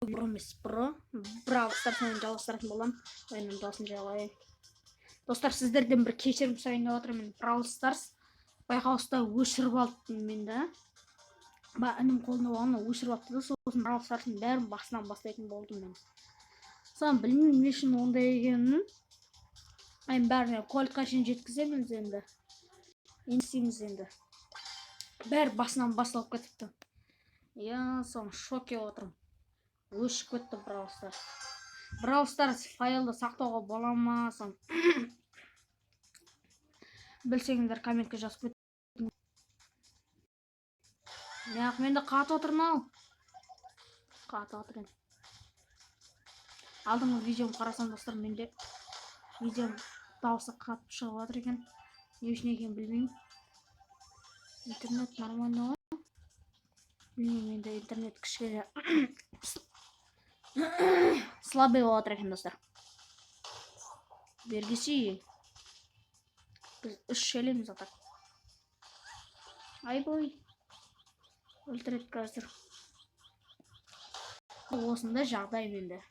емес Brawl Stars'ын жалғастыратын боламын. Ойынның дасын жалай. Достар, сіздерден бір кешірім сұрайын деп отырмын. Brawl Stars байқауыста өшіріп алдым мен де. Інім қолына болғанда өшіріп алыпты да, сосын Brawl Stars'ын бәрін басынан бастайтын болдым мен. Сосын білмеймін не үшін ондай екенін. Мен бәріне кольтқа шейін жеткіземіз енді. Енсейміз енді. Бәрі басынан басталып кетіпті. Соң шоке отырмын. Өшіп кетті Brawl Stars. Brawl Stars файлды сақтауға бола ма? Білсеңіздер комментке жазып кетіңіздер. Неғып менде қатып отырмын ау. Қатып отырмын. Алдыңғы видеом қарасам достар, менде видеом дауысы қатып шығып жатыр екен. Не үшін екенін білмеймін. Интернет нормально ғой? Білмеймін, менде интернет кішкене слабый болып жатыр екен достар. Бергесі. Біз үш шелеміз атақ. Айбой. Өлтірет қазір. Осында жағдай менде.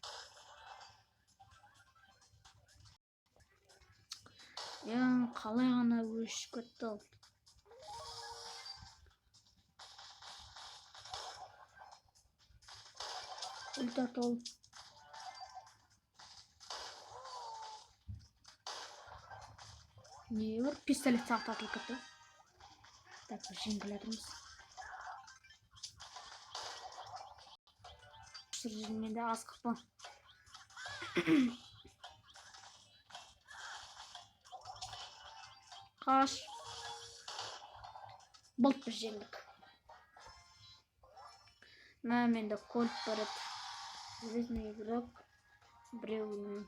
Қалай ғана өшіп кетті ол. Өлтірт ол. Не бір пистолет сақтатылып кетті. Так, бір жеңгілеріміз. Менде аз қықпа. Қаш. Болт бір жеңдік. Менде кольт барып. Звездный игрок. Біреуінің.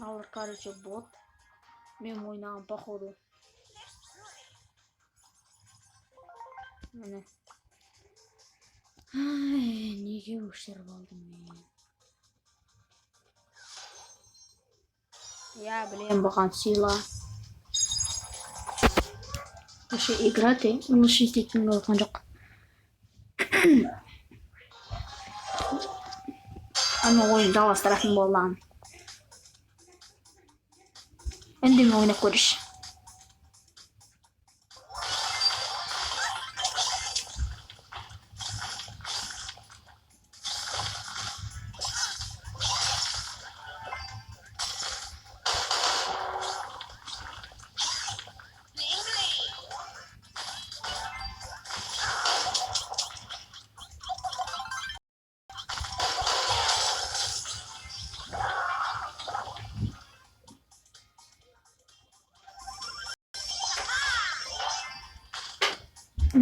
Алыр, короче, бот. Мен ойнаған походу. Міне. Неге өшіріп алдым мен? Білем бұған сила. Вообще играть, лучше істейтін болған жоқ. Ана ойын жалғастыратын болған. Енді мен ойнап көріш.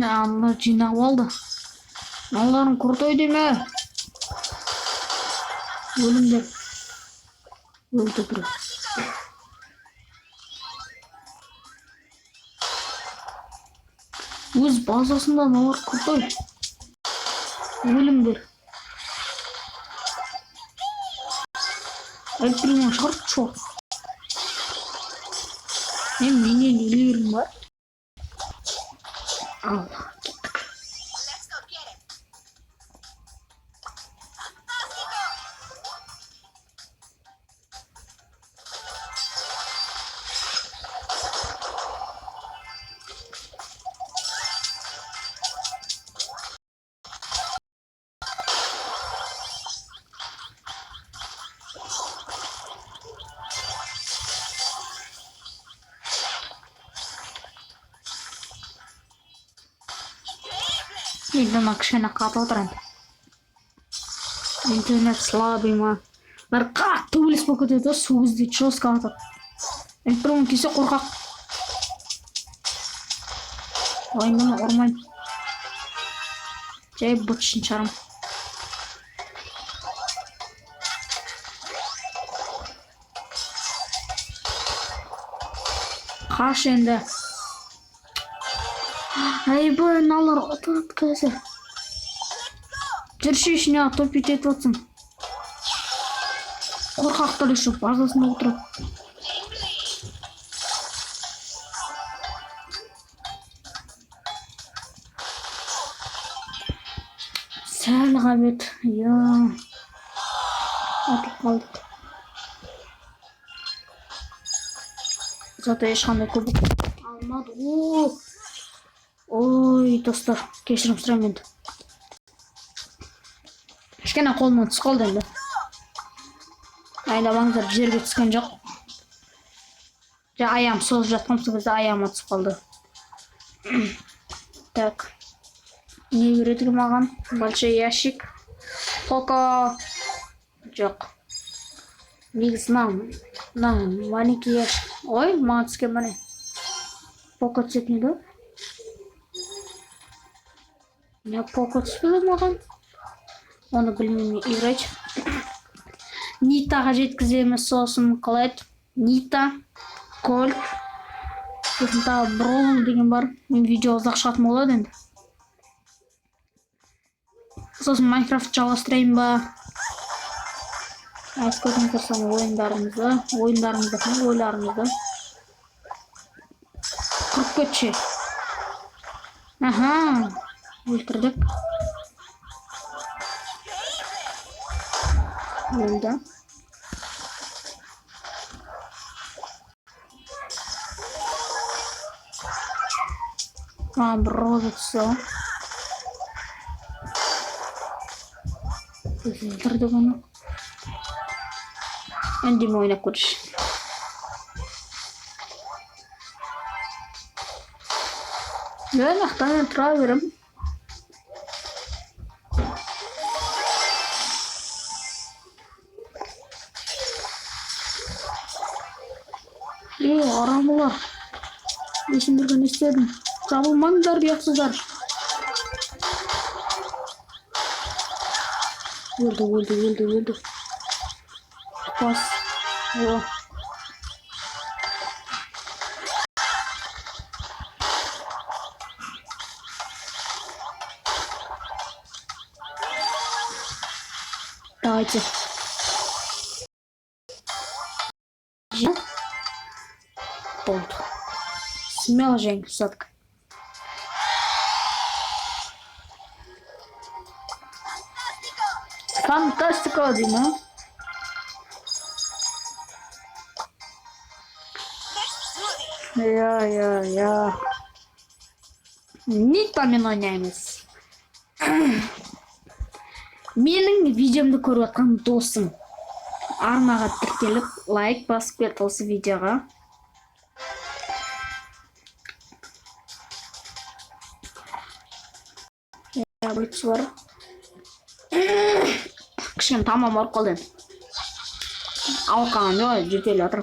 Аналар жинап алды. Аналарын құртой деме. Өлімдер. Өлді бір. Өз базасында аналар құртой. Өлімдер. Әлпірмен шарт шоқ. Менен өлерім бар. Allah. Енді кішкене қатып отырайын. Интернет слабый ма. Бәрі қатты өлес болып кетеді, су іздейді, жостқа атады. Бір кесе қорқақ. Ойындама ұрмайын. Жай бұт үшін шарым. Қаш енді. Айбой, налар отылады қазір. Жүрші ішіне топ етет отсын. Қорқақтар үшін базасында отырып. Сәл қабет. Атып қалдық. Зато ешқандай көбік алмады. Ой, достар, кешірім сұраймын енді. Кішкене қолымнан түсіп қалды енді. Айдамаңыздар, жерге түскен жоқ. Аяғым созып жатқан кезде аяғыма түсіп қалды. Так. Не береді маған? Большой ящик. Пока. Жоқ. Негізі маленький ящик. Ой, маған түскен міне. Пока түсетін еді. Не пока түспеді маған? Оны білмеймін, играть. Нитаға жеткіземіз сосын қалайды. Нита, Кольт. Сосын тағы Броул деген бар. Мен видео ұзақ шығатын болады енді. Сосын Майнкрафт жалғастырайын ба? Айс көзіңіздер саны ойларымызды. 44-ше. Аха, өлтірдік. Өлді. Бір роза түсі. Өлтірдік оны. Әндеме ойнап көрші. Мен ақтанын тұра берім. Арамылар. Есімдерген істедім. Жабылмаңдар, яқсыздар. Өлді. Бас. О. Давайте. Болды. Смело жеңіп садық. Фантастика деймін. Нитамен ойнаймыз. Менің видеомды көріп атқан досым арнаға тіркеліп, лайк басып кет осы видеоға. Бұлтысы бар. Кішкен тамам ұрып қалды. Алқаған жоқ, жетелі атыр.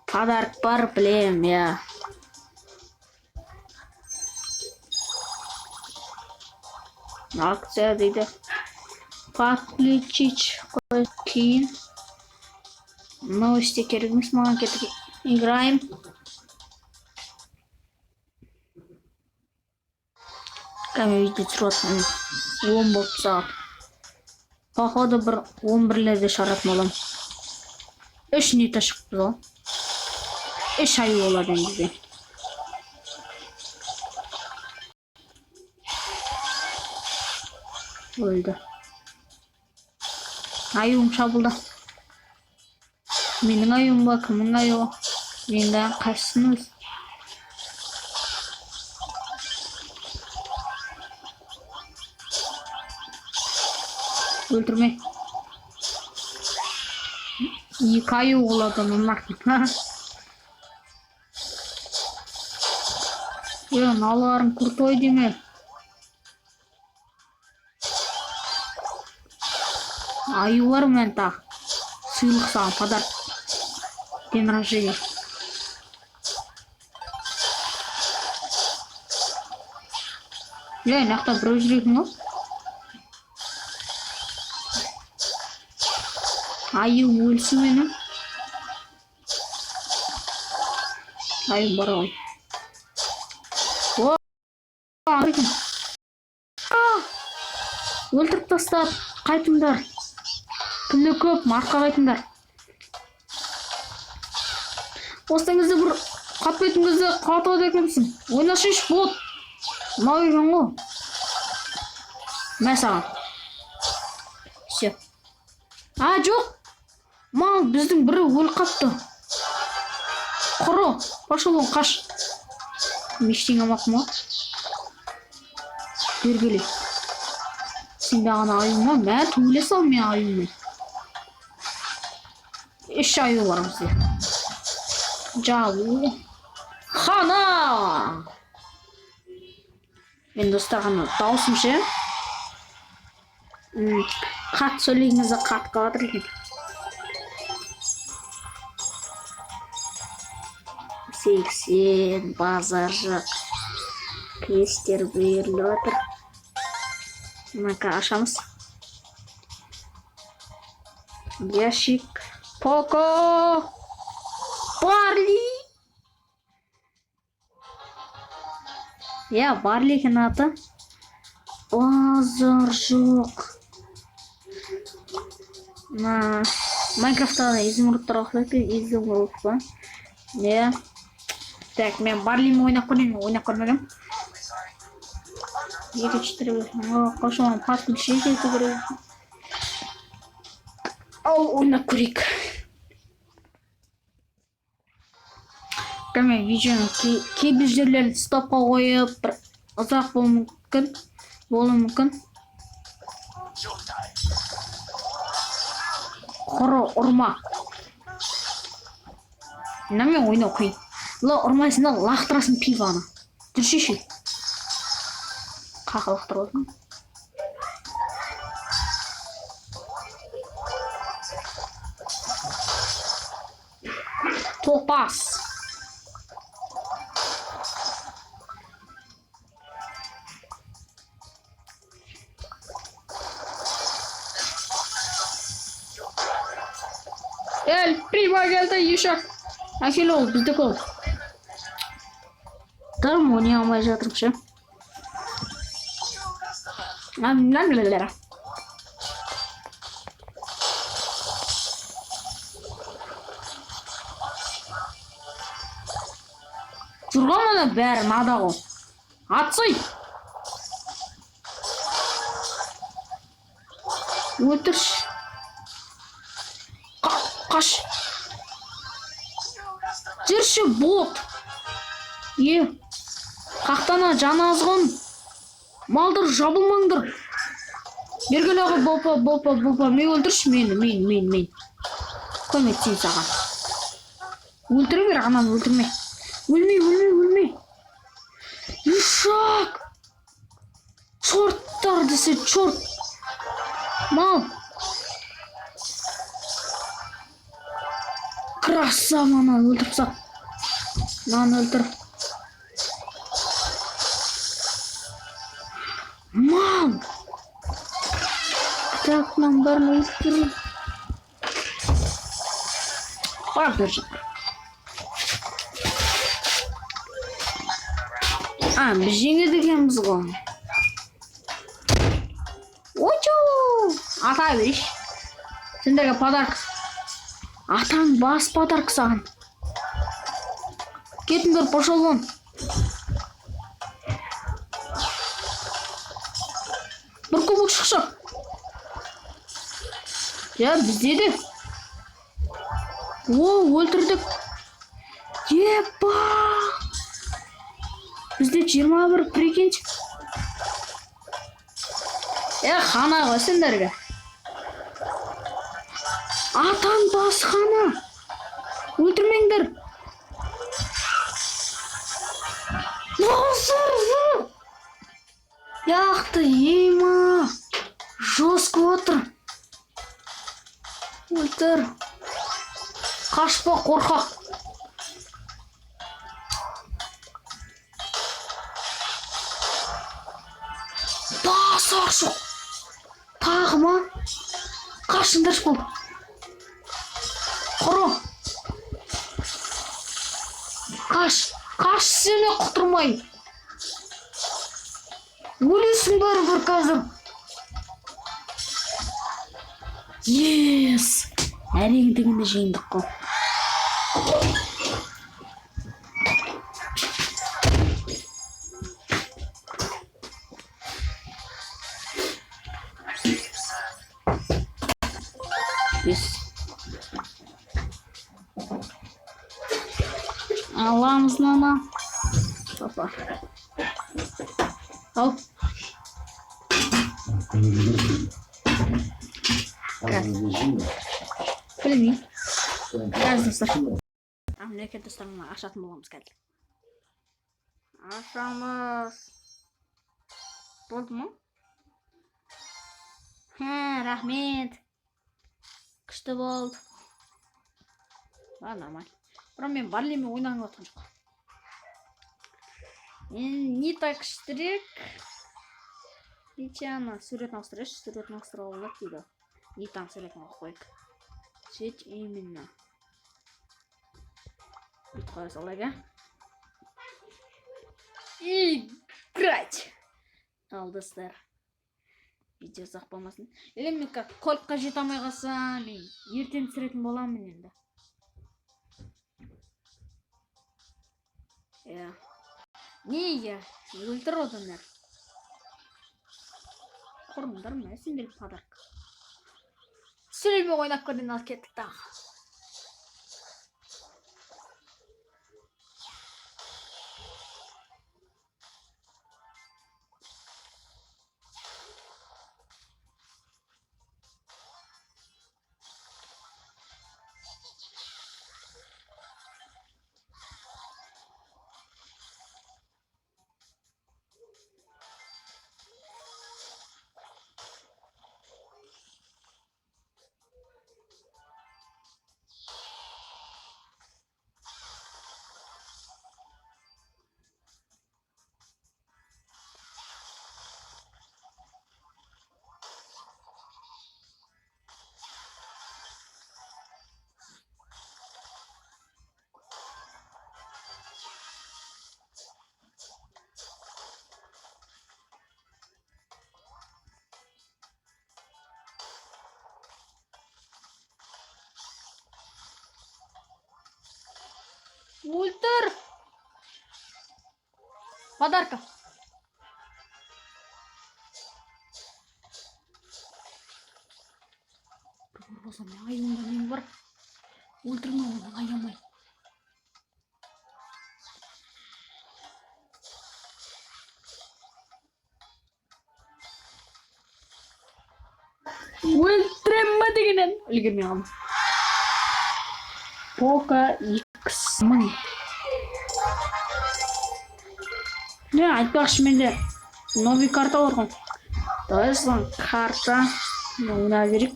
Подарок бар, білем, Акция дейді. Подключить кейін. Новости керек емес маған кетіп. Играем. Кәме видео түсіріп 10 болып сағат. Походу бір 11-лерде шығаратын болам. 3 нита шықты ол. 3 ай болады бізде. Өлді. Аюым шабылды. Менің аюым ба, кімнің аюы? Менде қайсысың өз? Өлтірме. 2 аю олады мұнақ. Наларың крутой деме. Аюлар мен тақ. Сыйлық саған подарок. День рождения. Нақта бір өзіретін ол. Аю өлсі менің. Аю бар ғой. Өлтіріп тастап, қайтыңдар. Күнде көп, марқа қайтыңдар. Остаңызды бір қапетіңізді қатығады екенсің. Ойнашыш бот. Мау екен ғой. Mesela. Все. Жоқ. Мал біздің бірі өліп қапты. Құры. Пошел он қаш. Мештен амақ ма? Бергеле. Сен бағана аюма, мә түле сал мен аюма. 3 аю бар бізде. Жау. Хана! Мен достарғаны даусым ше. Қат сөйлегіңізді қат қаладыр екен. 80 базар жақ. Кестер беріліп отыр. Мына ашамыз. Ящик. Поко. Барли. Я Барли екен аты. Базар жоқ. Майнкрафтта изумрудтар оқылайды, изумруд ба? Не? Так, мен Барлимен ойнап көрмегем. 2-4 қошуан паткын шешеті көрейік. Ал, ойнап көрейік. Мен видеоны кейбір жерлерді стопқа қойып, бір ұзақ болуы мүмкін. Құры ұрма. Мен ойнау қиын. Ұрмайсында лақтырасын пиваны. Жүршеші. Қақы лақтыр болсын. Топас. Prima geldi Yuşak. Akil ol, bizde kol. Tamam oynayamaya жатырмын ше. Нәмлелер. Тұрған мана бәрі мада ғой. Атсай. Өтірш. Қаш. Жүрші бот. Қақтана жаны азғын. Малдыр жабылмаңдыр. Бергел аға болпа. Мен өлтірші мен. Көмектейін саған. Өлтірі бер анан өлтірме. Өлмей. Юшак. Чорттар десе чорт. Мал. Красава, мана өлтіріп сақ. Мана өлтір. Мал. Так, нам бәрін өлтір. Қойып бер жақ. Біз жеңеді екенбіз ғой. Очу! Ата береш. Сендерге подарок. Атаң бас подарок саған. Кетіңдер, пошел вон. Бір көбік шықшы. Бізде де. Өлтірдік. Епа! Бізде 21 прикинь. Хана ғой сендерге. Атаң бас хана. Өлтірмеңдер. Зыр. Яқты ема. Жосқы отыр. Өлтір. Қашпа қорқақ. Басақ жоқ. Тағы ма? Қашындар бұл. Құры. Қаш сені құтырмай. Өлесің бәрі бір қазір. Ес. Әреңдігінді жеңдік қой. Biz alamız nana. Papa. Al. Gel. Bilmeyeyim. Gel dostlar. Memleket dostlarımla aşağıtma olamız geldi. Aşağımız. Oldu mu? He, rahmet. Kışta oldu. Normal. Бірақ мен барлемен ойнағанға отқан жоқ. Не так штрек. Личана суретін ауыстырайыншы. Суретін ауыстыра болады дейді. Не там суретін алып қойық. Сөйт именно. Бүйтіп қоя салайық, играть. Ал достар. Видео ұзақ болмасын. Или мен кольтқа жете алмай қалсам, мен ертең түсіретін боламын енді. Не, өлтір одандар. Құрмындар ма, сендер подарка. Сүрелме ойнап көрден алып кеттік тағы. Ультр! Подарка. Роза, аяғымда мен бар. Ультрма оны аямай. Ультрма дегенен. Үлгермей қалдым. Пока X мың. Не, айтпақшы менде новый карта бар ғой. Дайсан карта. Мына берейік.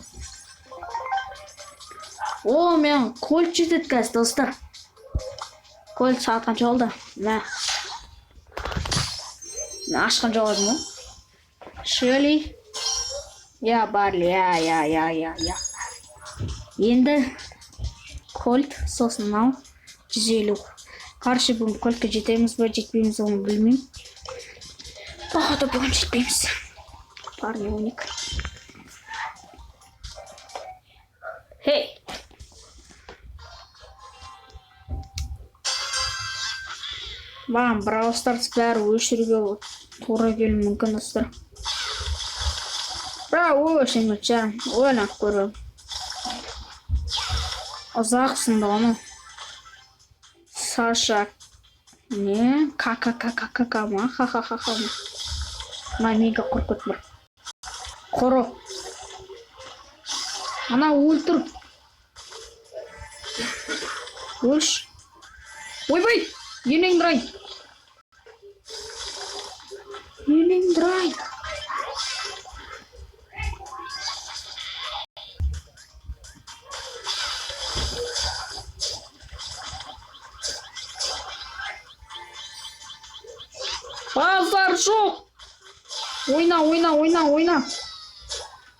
О, мен кольт жетеді қазір, достар. Кольт сатқан жолда. Мә. Мен ашқан жоғадым ғой. Шөли. Я, Барли, я. Енді кольт сосын мынау 150. Қаршы бүгін кольтқа жетеміз бе, жетпейміз оны білмеймін. Бағада бүгін жетпейміз. Парни уник. Хей! Маған Brawl Stars бәрі өшіруге тура келуі мүмкін, достар. Бірақ өшін өтшәрім, ойланып көріп. Ұзақсында оны. Саша. Не? Ка-ка-ка-ка-ка ма? Ха-ха-ха-ха ма? Мамиға құрқыт бір. Құры. Ана өлтір. Өлш. Ойбай! Енең драй. Енең драй. Базар жоқ. Ойна.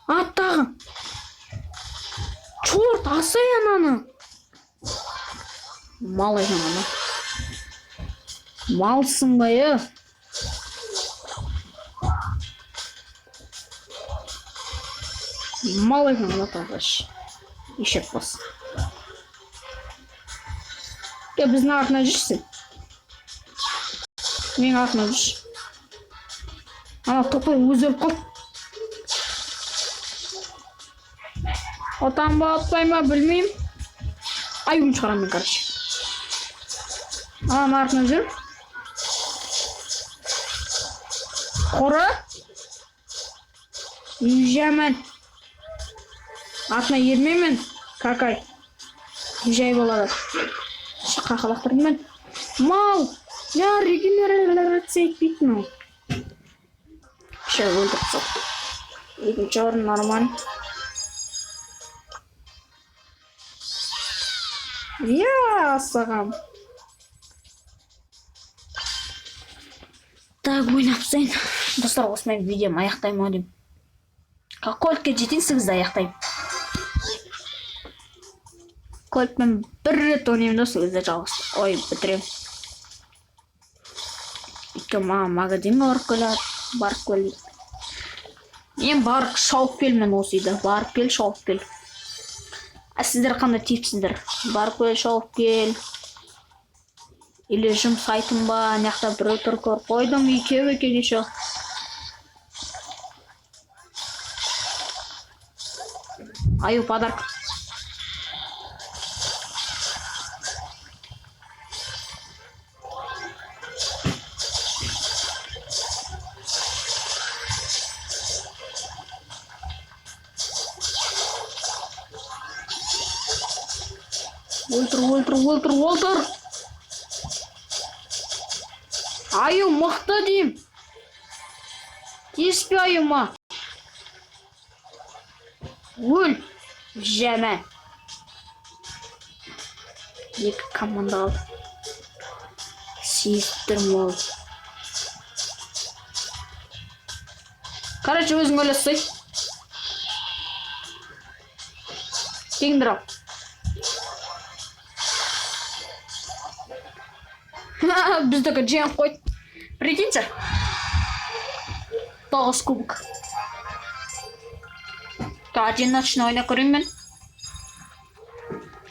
Аттағы. Чорт, асай ананы. Мал екен ана. Малсың ба, Мал екен ана тағаш. Ешек бас. Біздің артына жүрсің. Мен артына жүр. Ана топай өзі өліп қалды. Отан ба атпай ма білмеймін. Аюн шығарам мен, короче. Артынан жүр. Қоры. Үйжәмін. Артына ермеймін. Какай. Үйжәй болады. Қақалақтырдым мен. Мал. Я регенерация етпейтін ол. Ше өлдіріп сол. Екінші орын нормально. Я сағам. Так, ойнап сайын. Достар, осымен видеом аяқтаймын ау деймін. Көлікке жетейін, 8-де аяқтаймын. Көлікпен бір рет ойнаймын да 8-де жалғастырып. Ой, бітіремін. Өйткені маған магазинге барып келді. Мен барып шауып келмен осы үйді. Барып кел, шауып кел. Сіздер қандай типсіздер? Барып кел, шауып кел. Или жұмсайтын ба, нақта бір өтір көр қойдым, екеу кеше. Аю, подарок. Уолтер. Аю, мықты дейм. Теспе аюма. Өл. Жәмән. Екі команда алды. Сейістір мол. Короче, өзің өлесей. Теңдір ал. Біздікі жем қойды. Прикиньте. 9 кубок. Одиночный ойна көрейін мен.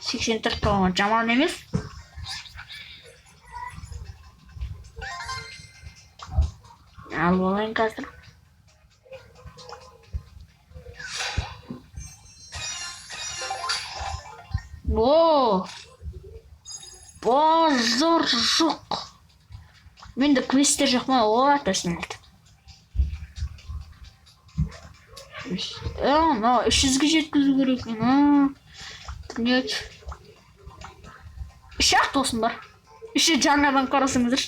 84 тоғын жаман емес. Ал болайын қазір. О! Базар жоқ. Менде квесттер жоқ ма? О, точно әлді. Мынау 300-ге жеткізу керек. Нет. 3-ақ тосын бар. 3 жаңадан қарасыңыздар.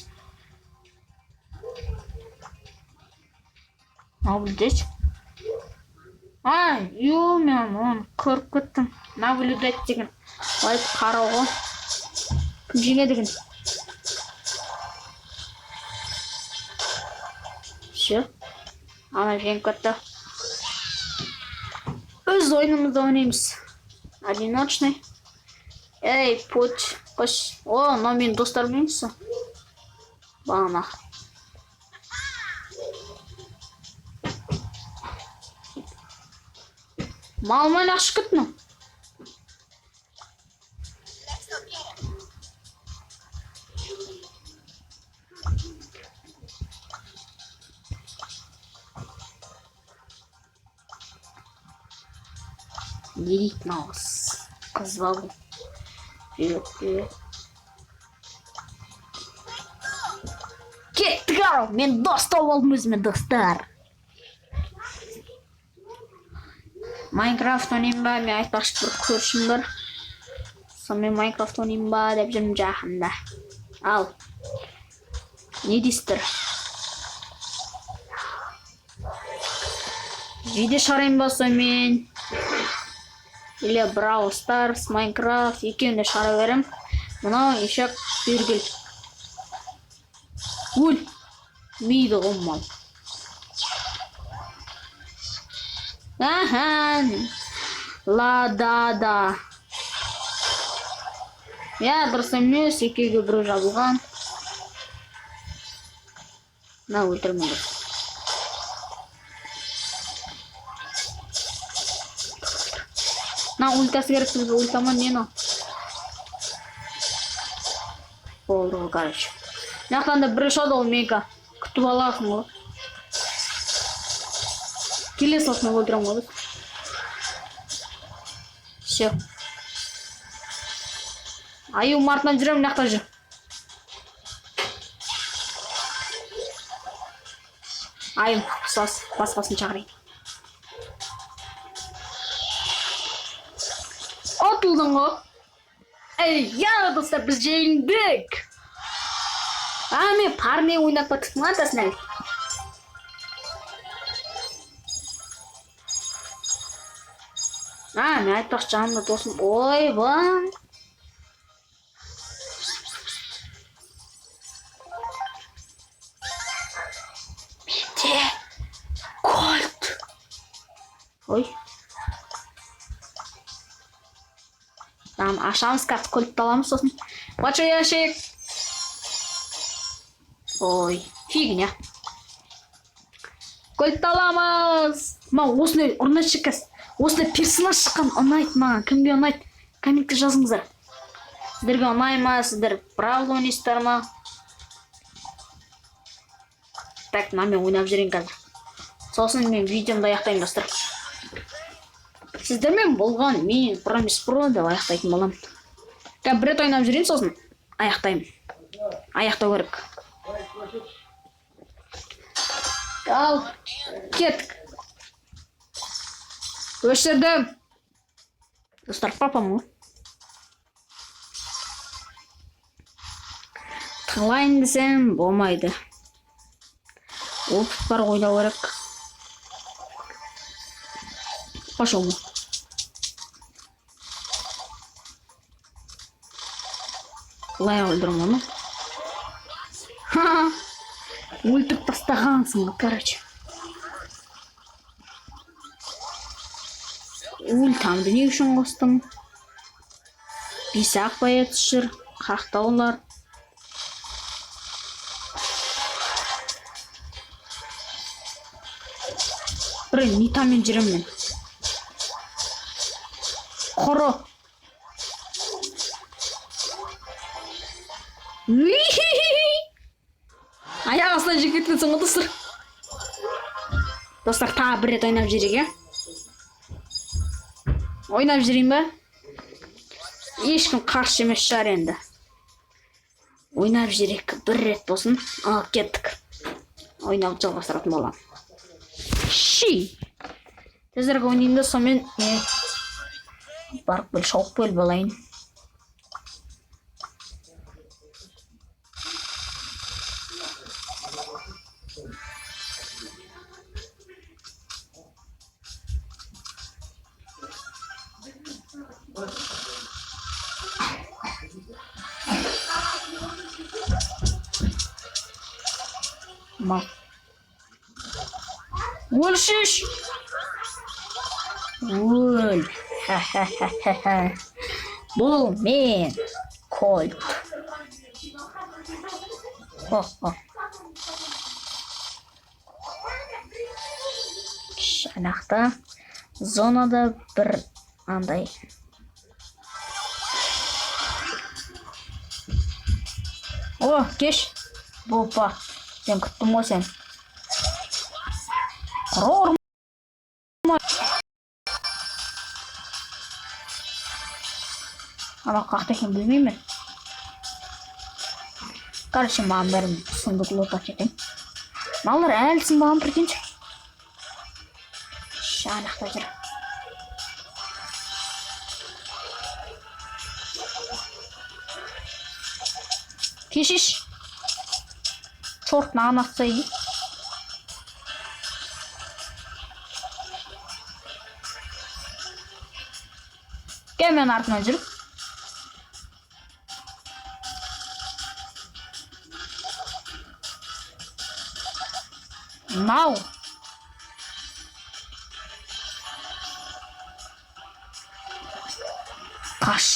Наблюдать. Мен оны көріп кеттім. Наблюдать деген. Лайк қарауға. Кім жеңе деген. Все. Ана жеңіп кетті. Өз ойынымызды ойнаймыз. Одиночный. Эй, путь. О, но мен достарым емес. Бағана. Мал-мал ашып кеттім. Елит наус. Қыз-балы. Кеттік ау, мен достау болдым өзіме, достар. Майнкрафт ойнайын ба, мен айтпақшы бір көршім бар. Сонымен Майнкрафт ойнайын ба деп жүрмін жақында. Ал. Не дейсіздер? Видео шығарайын ба сонымен? Или Brawl Stars, Minecraft, екеуінде шығара берем. Мынау ешек бергіл. Өл! Мейді ғыммал. Ла-да-да. Дұрыс емес, екеуге бір жабылған. Өлтірмін дұрыс. Ультасы керек бізге, ультаман нені? Болды ғой, короче. Мынақтан да бір шоды ол мейка. Күтіп аласың ғой. Келе салсың өлтірем ғой. Все. Аю мартынан жүрем, мынақта жүр. Айым, басқасын шақырайын. Отылдың ғой. Эй, я достар, біз жеңдік. Мен пармен ойнап баттықтың атасын әлі. Мен айтпақ жанымда досым. Ой, ба. Менде кольт. Ой. Tamam, aşağımız kat kольтты аламыз сосын. Бачо ящик. Ой, фигня. Кольтты аламыз. Осындай орнатшы кәс. Осындай персонаж шыққан ұнайды маған. Кімге ұнайды? Комментке жазыңыздар. Сіздерге ұнай ма? Сіздер правда ойнайсыздар ма? Так, мен ойнап жүрейін қазір. Сосын мен видеомды аяқтаймын достар. Сіздермен болған мен Promise Pro деп аяқтайтын болам. Бір рет ойнап жүрейін, сосын аяқтаймын. Аяқтау керек. Ал, кеттік. Өшірдім. Достар, папам ғой. Тыңлайын десем, болмайды. Опыт бар ойнау керек. Пошел. Лай өлдірім оны. Өлтіп тастағансың, короче. Өлтамды не үшін қостым? Бисақ байет шыр, қақтаулар. Бір нитамен жүремін. Қоры. Аяқ астынан жекеттен соң достар. Достар, тағы бір рет ойнап жүрейік, ойнап жүрейін ба? Ешкім қарсы емес шығар енді. Ойнап жүрейік бір рет болсын. Ал, кеттік. Ойнап жалғастыратын болам. Тезіргі ойнайында сонымен барып бір шауып бөліп алайын. Өлшіш! Өл! Бұл мен кольт. Шанақта зонада бір андай. Кеш! Бопа! Сен күттім о сен. Құрор! Ана қақты екен білмеймін. Короче, маған бәрін сұмдық лотап жетем. Малар әлсін маған прикинші. Шанақта жүр. Кешеш. Чорт наған ақса ей. Кел мен артынан жүріп. Мау. Қаш.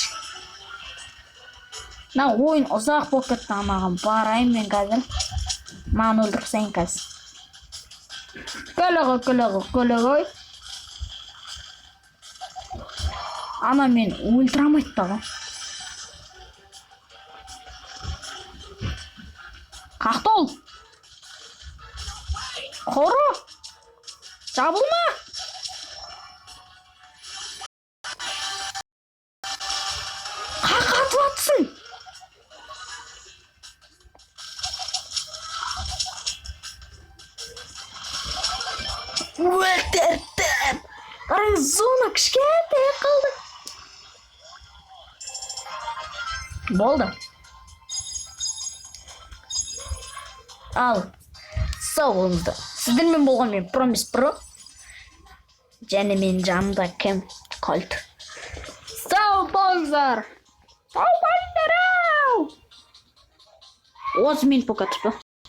Ойын ұзақ болып кетті маған. Барайын мен қазір. Маған өлдірсең қазір. Көлігі. Ана мен өлтірамайды да. Қақты ол? Қоры? Жабылма? Өлтірдім. Қараңыз, зона кішкентай қалды. Болды. Ал, сау болыңыздар. Сіздермен болған мен Промис Про. Және мен жанымда кім? Кольт. Сау болыңыздар. Сау болыңыздар. 30 минут пока тұтты.